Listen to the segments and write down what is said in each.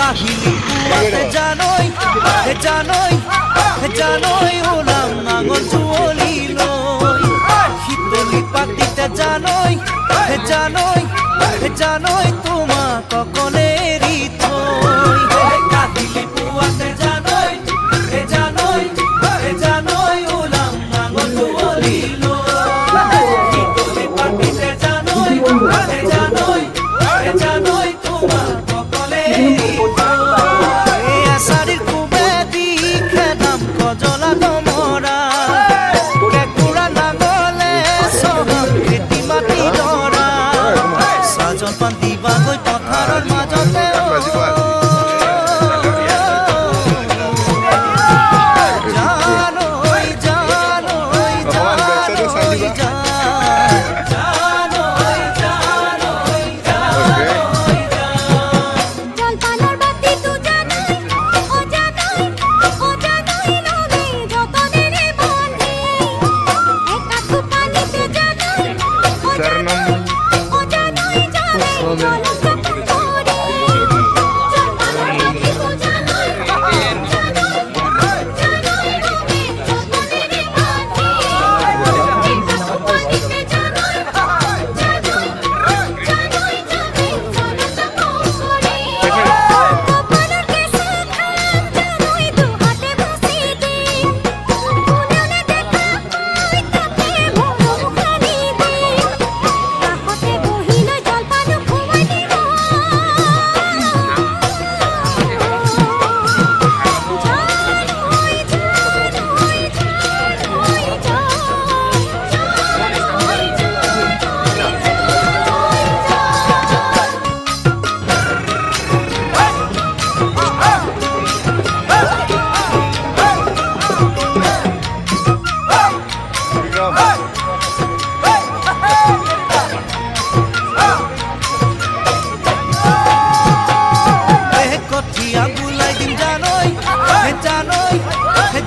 কাহিলি পুয়াতে জানই ওলাম নাঙল জুৱলি লৈ শীতলি পাতিতে জানই তোমাক অকলে এৰি থৈ কাহিলি পুৱাতে জানই ওলাম নাঙল জুৱলি লৈ শীতলি পাতিতে জানই তোমাক অকলে এৰি থৈ এছাৰিৰ কুবেদি খেদাম কজলা নমৰা কেঁকুৰা নাঙলে চহাম খেতি মাটি ডৰা চাহজলপান দিবাগৈ পথাৰৰ মাজতে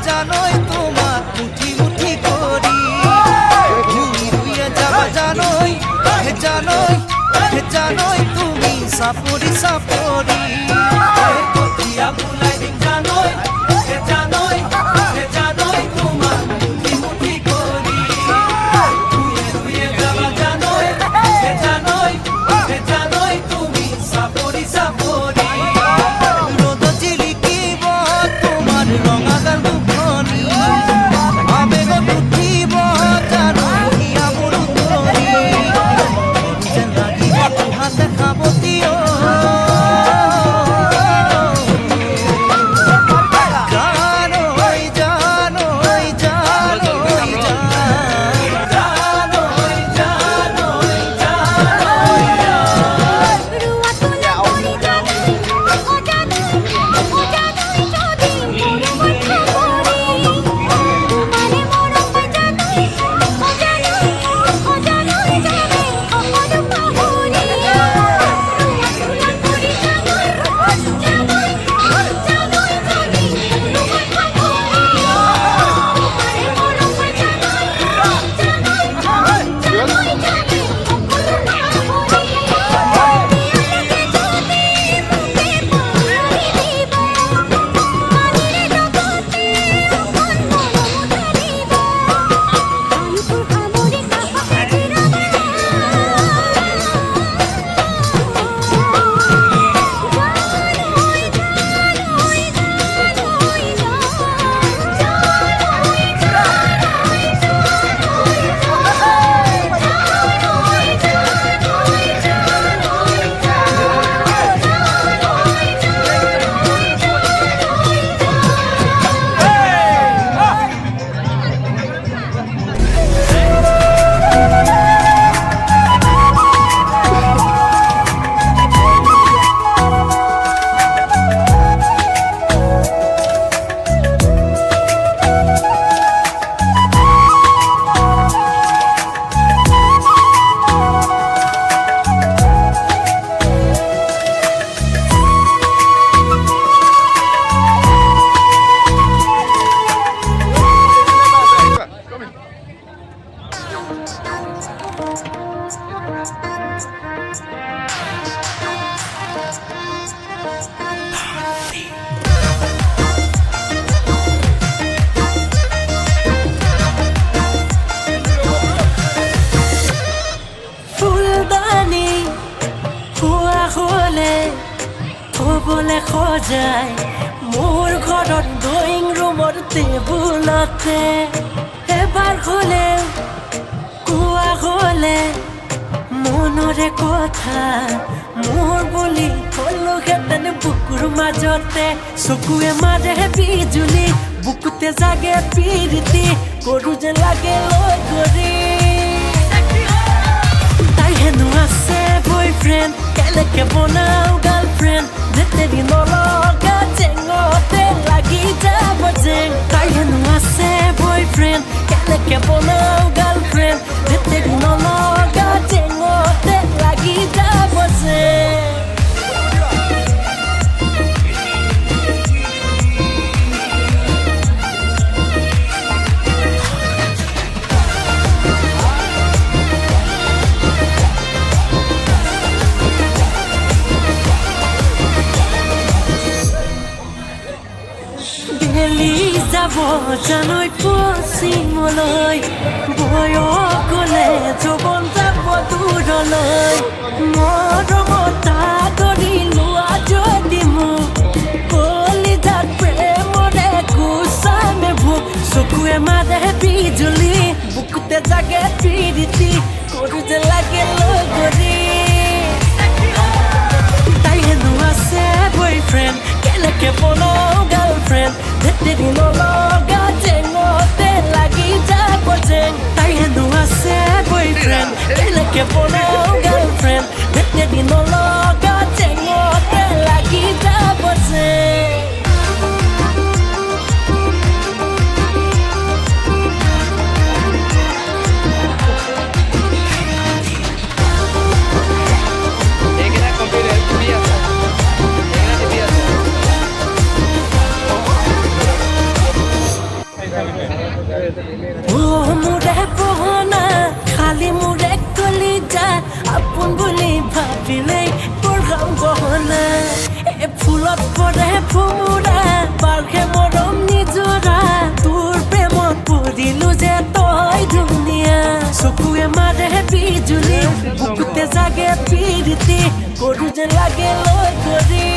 জানই তোমাক মুঠি মুঠি কৰি ৰুইয়ে যাবা জানই তুমি চাপৰি কঠীয়া বুলাই দিম জানই তোমাক মুঠি মুঠি কৰি ৰুইয়ে যাবা জানই তুমি চাপৰি ৰ'দত জিলিকিব তোমাৰ ৰঙা গাল দুখনি আবেগত উঠিব জানই মোৰ উতলি যেন লাগিব তোহাতে সাৱতি হলে ক'বলে খজাই মোৰ ঘৰত ড্ৰয়িং ৰুমৰ টেবুলতে এবাৰ হ'লে কোৱা হ'লে মনৰে কথা মোৰ বুলি ক'লোহেঁতেন বুকুৰ মাজতে চকুৱে মাৰে বিজুলি বুকুতে জাগে প্ৰীতি কৰো যে লাগে লৈ কৰি তাই হেনো আছে বয়ফ্ৰেণ্ড কেনেকে বনাও গাৰ্লফ্ৰেণ্ড যেতেৰি নলগা জেঙতে লাগি যাব জেং তাই হেনো আছে বয়ফ্ৰেণ্ড কেনেকে বনাও গাৰ্লফ্ৰেণ্ড যেতেৰি নলগা জেঙতে লাগি যাব জেং গেলি যাব জানৈ পশ্চিমলৈ বয়স গ'লে যৌৱন যাব দূৰলৈ মৰমতা কৰি লোৱা যদি মোক কলিজাত প্ৰেমৰে গুচামে ভোক চকুৱে মাৰে বিজুলি বুকুতে জাগে প্ৰীতি কৰো যে লাগে লৈ কৰি তাই হেনো আছে বয়ফ্ৰেণ্ড কেনেকে বনাও গাৰ্লফ্ৰেণ্ড যেতেৰি নলগা জেঙতে লাগি যাব জেং তাই হেনো আছে বয়ফ্ৰেণ্ড কেনেকে বনাও গাৰ্লফ্ৰেণ্ড যেতেৰি নলগা জেঙতে লাগি যাব জেং মোৰে পহনা খালি মোৰে কলিজা আপোন বুলি ভাবিলেই পঢ়াও গহনা এ ফুলত পৰে ফুমুৰা বাৰ্ষে মৰম নিজৰা তোৰ প্ৰেমত পৰিলো যে তই ধুনীয়া চকুৱে মাৰে বিজুলি বুকুতে জাগে প্ৰীতি কৰো যে লাগে লৈ কৰি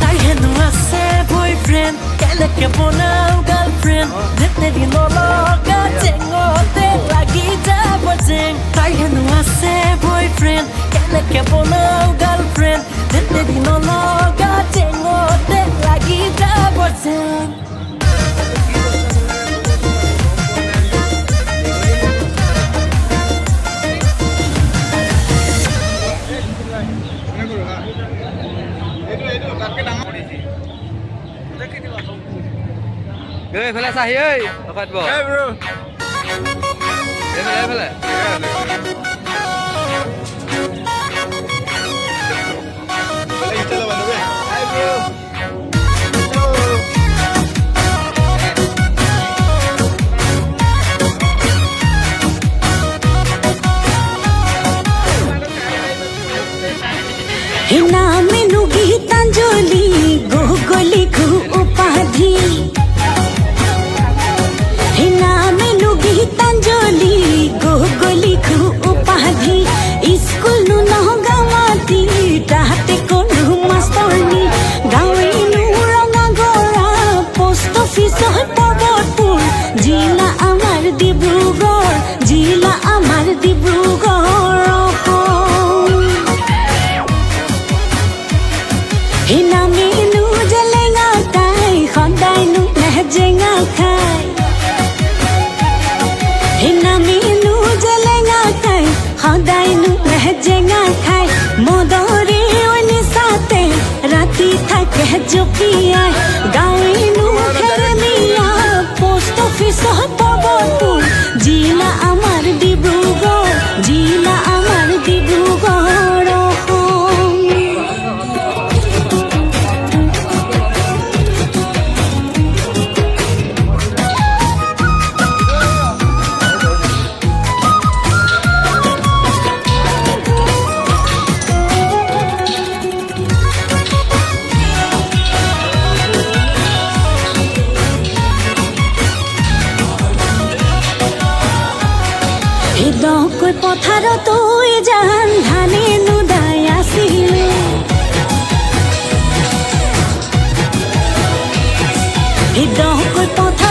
তাই হেনো আছে বয়ফ্ৰেণ্ড কেনেকে বনাও গাৰ্লফ্ৰেণ্ড যেতেৰি নলগা জেঙতে লাগি যাব জেং তাই হেনো আছে বয়ফ্ৰেণ্ড কেনেকে বনাও গাৰ্লফ্ৰেণ্ড যেতেৰি নলগা জেঙতে লাগি যাব জেং এইফালে চাহি ঐ অকাত বল এইফালে হিনা মেনু গীতাঞ্জলি গোগলি ঘু উপাধি হিনা মেনু গীতাঞ্জলি গোগলি ঘু উপাধি স্কুল নু নগামাতি তাহাতে কোনো মাষ্টৰনি গাঁৱে নু ৰঙাগৰা পোষ্ট অফিচ পৰ্বতপুৰ জিলা আমাৰ ডিব্ৰুগড় জিলা আমাৰ ডিব্ৰুগড় হিনা মেনু জেলেঙা তাই সদায় নো নেজেঙা খাই হিনা মেনু জেলেঙা তাই সদায় নো নেজেঙা খাই মদৰে নিচাতে ৰাতি থাকে জপিয়াই গাঁৱে নো খেৰমিয়া পোষ্ট অফিচ পৰ্বতপুৰ জিলা আমাৰ ডিব্ৰুগড় জিলা আমাৰ ডিব্ৰুগড় কৈ পথাৰত ঐ জান ধানে নুদাই আছিলে হৃদয় কৈ পথাৰ